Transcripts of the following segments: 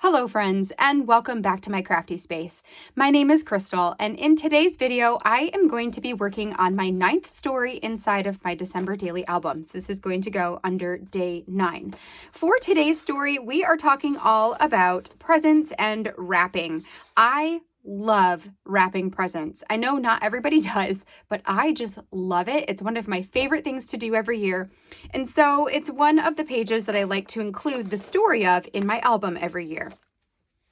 Hello friends, and welcome back to my crafty space. My name is Crystal, and in today's video, I am going to be working on my 9th story inside of my December daily album. So this is going to go under day 9. For today's story, we are talking all about presents and wrapping. I love wrapping presents. I know not everybody does, but I just love it. It's one of my favorite things to do every year. And so it's one of the pages that I like to include the story of in my album every year.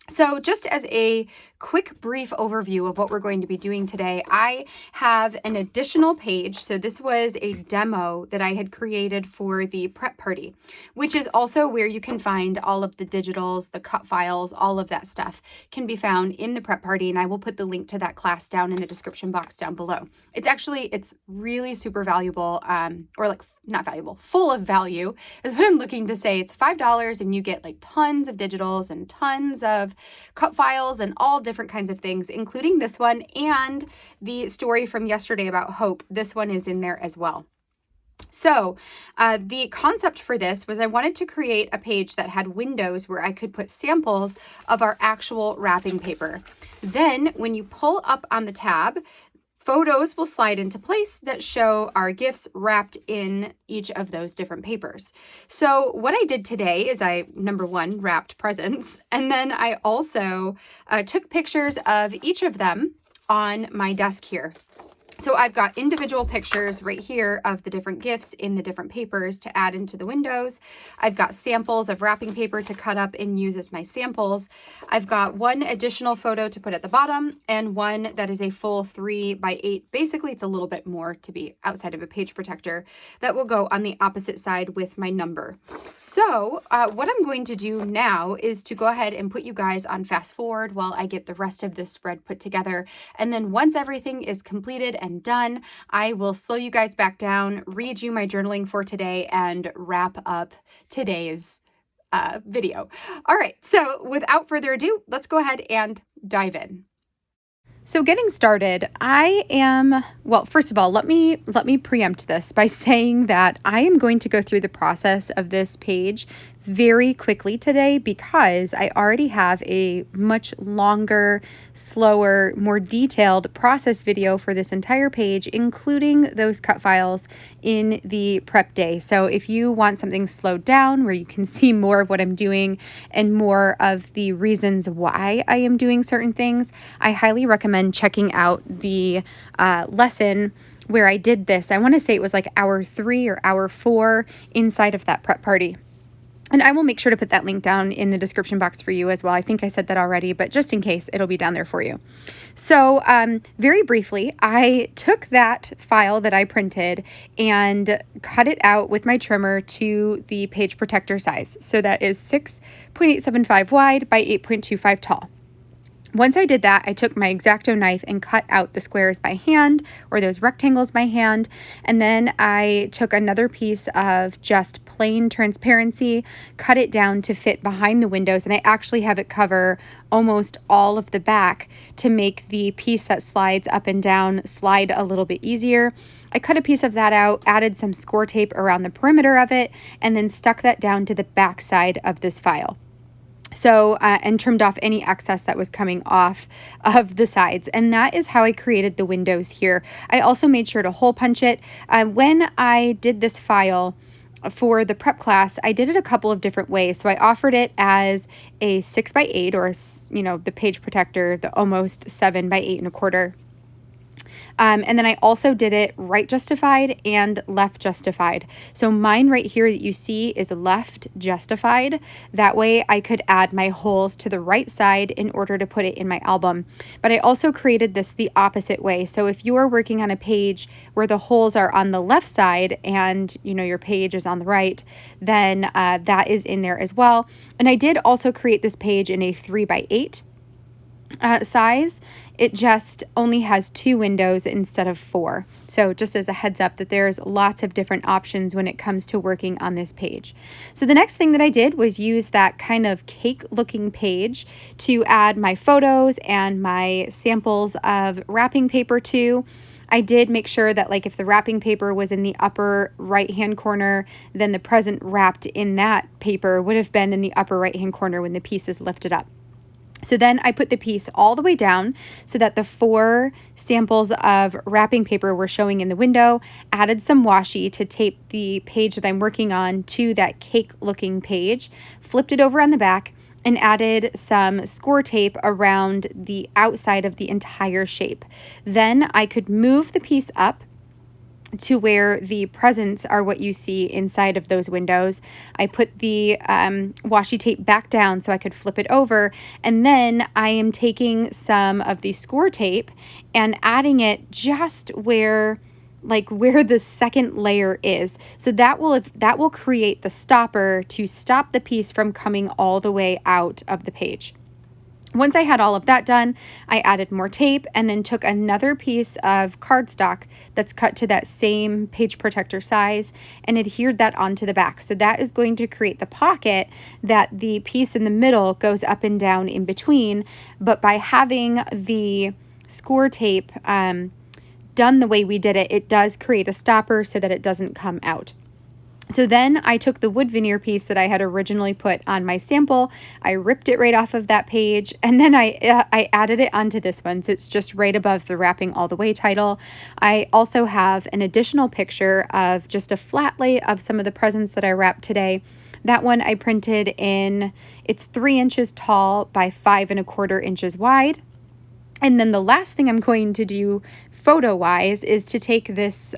So just as a quick brief overview of what we're going to be doing today, I have an additional page. So this was a demo that I had created for the prep party, which is also where you can find all of the digitals, the cut files, all of that stuff can be found in the prep party. And I will put the link to that class down in the description box down below. It's really super valuable, not valuable, full of value is what I'm looking to say. It's $5 and you get like tons of digitals and tons of cut files and all different kinds of things, including this one and the story from yesterday about hope. This one is in there as well. So the concept for this was I wanted to create a page that had windows where I could put samples of our actual wrapping paper. Then when you pull up on the tab, photos will slide into place that show our gifts wrapped in each of those different papers. So what I did today is number one, wrapped presents. And then I also took pictures of each of them on my desk here. So I've got individual pictures right here of the different gifts in the different papers to add into the windows. I've got samples of wrapping paper to cut up and use as my samples. I've got one additional photo to put at the bottom and one that is a full 3x8. Basically, it's a little bit more to be outside of a page protector that will go on the opposite side with my number. So what I'm going to do now is to go ahead and put you guys on fast forward while I get the rest of this spread put together. And then once everything is completed and done, I will slow you guys back down, read you my journaling for today, and wrap up today's video. All right, so without further ado, let's go ahead and dive in. So getting started, first of all, let me preempt this by saying that I am going to go through the process of this page very quickly today because I already have a much longer, slower, more detailed process video for this entire page, including those cut files in the prep day. So if you want something slowed down where you can see more of what I'm doing and more of the reasons why I am doing certain things, I highly recommend checking out the lesson where I did this. I want to say it was like hour 3 or hour 4 inside of that prep party. And I will make sure to put that link down in the description box for you as well. I think I said that already, but just in case, it'll be down there for you. So very briefly, I took that file that I printed and cut it out with my trimmer to the page protector size. So that is 6.875 wide by 8.25 tall. Once I did that, I took my X-Acto knife and cut out the squares by hand, or those rectangles by hand. And then I took another piece of just plain transparency, cut it down to fit behind the windows. And I actually have it cover almost all of the back to make the piece that slides up and down slide a little bit easier. I cut a piece of that out, added some score tape around the perimeter of it, and then stuck that down to the back side of this file. So, and trimmed off any excess that was coming off of the sides. And that is how I created the windows here. I also made sure to hole punch it. When I did this file for the prep class, I did it a couple of different ways. So I offered it as a 6x8 or, the page protector, the almost 7x8.25. And then I also did it right justified and left justified. So mine right here that you see is left justified. That way I could add my holes to the right side in order to put it in my album. But I also created this the opposite way. So if you are working on a page where the holes are on the left side and your page is on the right, then that is in there as well. And I did also create this page in a 3x8 size. It just only has 2 windows instead of 4. So just as a heads up that there's lots of different options when it comes to working on this page. So the next thing that I did was use that kind of cake looking page to add my photos and my samples of wrapping paper to. I did make sure that like if the wrapping paper was in the upper right hand corner, then the present wrapped in that paper would have been in the upper right hand corner when the piece is lifted up. So then I put the piece all the way down so that the 4 samples of wrapping paper were showing in the window, added some washi to tape the page that I'm working on to that cake looking page, flipped it over on the back, and added some score tape around the outside of the entire shape. Then I could move the piece up to where the presents are what you see inside of those windows. I put the washi tape back down so I could flip it over, and then I am taking some of the score tape and adding it just where the second layer is. So that will create the stopper to stop the piece from coming all the way out of the page. Once I had all of that done, I added more tape and then took another piece of cardstock that's cut to that same page protector size and adhered that onto the back. So that is going to create the pocket that the piece in the middle goes up and down in between. But by having the score tape done the way we did it, it does create a stopper so that it doesn't come out. So then I took the wood veneer piece that I had originally put on my sample, I ripped it right off of that page, and then I added it onto this one, so it's just right above the Wrapping All the Way title. I also have an additional picture of just a flat lay of some of the presents that I wrapped today. That one I printed in, it's 3 inches tall by 5 1/4 inches wide. And then the last thing I'm going to do photo-wise is to take this,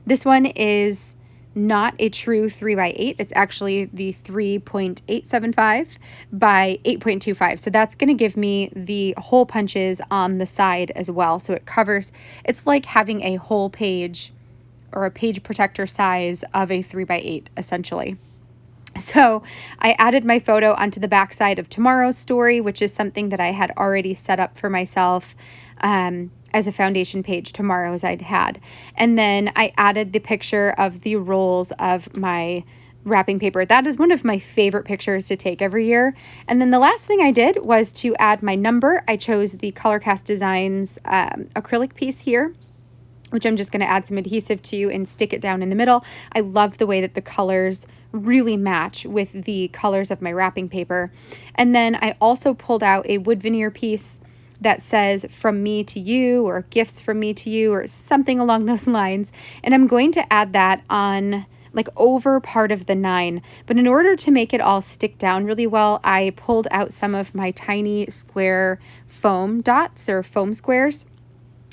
this one is not a true 3x8. It's actually the 3.875 by 8.25. So that's going to give me the hole punches on the side as well. So it covers, it's like having a whole page or a page protector size of a 3x8 essentially. So I added my photo onto the back side of tomorrow's story, which is something that I had already set up for myself as a foundation page, tomorrow's I'd had. And then I added the picture of the rolls of my wrapping paper. That is one of my favorite pictures to take every year. And then the last thing I did was to add my number. I chose the Colorcast Designs acrylic piece here, which I'm just going to add some adhesive to and stick it down in the middle. I love the way that the colors really match with the colors of my wrapping paper. And then I also pulled out a wood veneer piece that says "from me to you" or "gifts from me to you" or something along those lines. And I'm going to add that on like over part of the 9. But in order to make it all stick down really well, I pulled out some of my tiny square foam dots or foam squares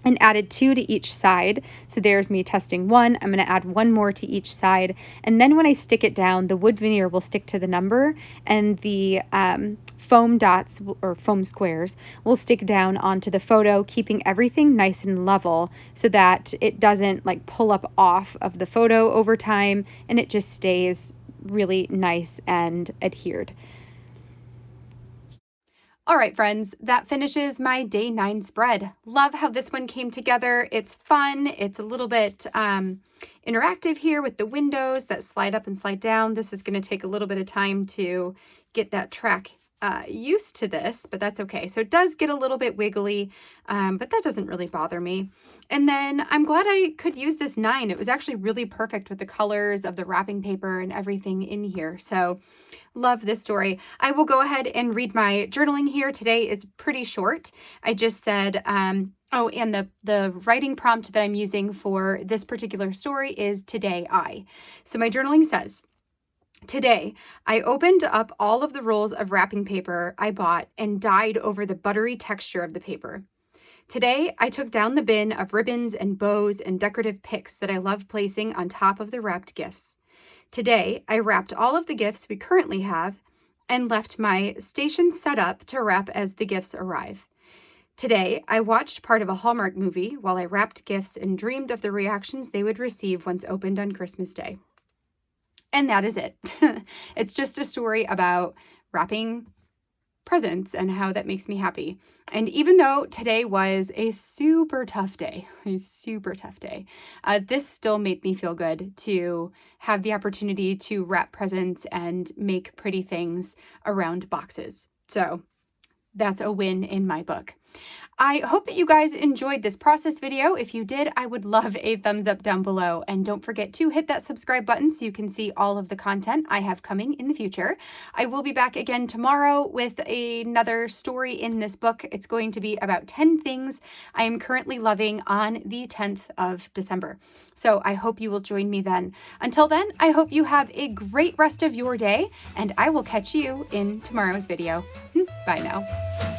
and added 2 to each side. So there's me testing 1. I'm going to add 1 more to each side. And then when I stick it down, the wood veneer will stick to the number and the foam dots or foam squares will stick down onto the photo, keeping everything nice and level so that it doesn't like pull up off of the photo over time and it just stays really nice and adhered. All right, friends, that finishes my day 9 spread. Love how this one came together. It's fun. It's a little bit interactive here with the windows that slide up and slide down. This is going to take a little bit of time to get that track used to this, but that's okay. So it does get a little bit wiggly, but that doesn't really bother me. And then I'm glad I could use this 9. It was actually really perfect with the colors of the wrapping paper and everything in here. So love this story. I will go ahead and read my journaling here. Today is pretty short. I just said, oh, and the writing prompt that I'm using for this particular story is "Today I." So my journaling says, "Today, I opened up all of the rolls of wrapping paper I bought and died over the buttery texture of the paper. Today, I took down the bin of ribbons and bows and decorative picks that I love placing on top of the wrapped gifts. Today, I wrapped all of the gifts we currently have and left my station set up to wrap as the gifts arrive. Today, I watched part of a Hallmark movie while I wrapped gifts and dreamed of the reactions they would receive once opened on Christmas Day." And that is it. It's just a story about wrapping presents and how that makes me happy. And even though today was a super tough day, this still made me feel good to have the opportunity to wrap presents and make pretty things around boxes. So that's a win in my book. I hope that you guys enjoyed this process video. If you did, I would love a thumbs up down below. And don't forget to hit that subscribe button so you can see all of the content I have coming in the future. I will be back again tomorrow with another story in this book. It's going to be about 10 things I am currently loving on the 10th of December. So I hope you will join me then. Until then, I hope you have a great rest of your day, and I will catch you in tomorrow's video. Bye now.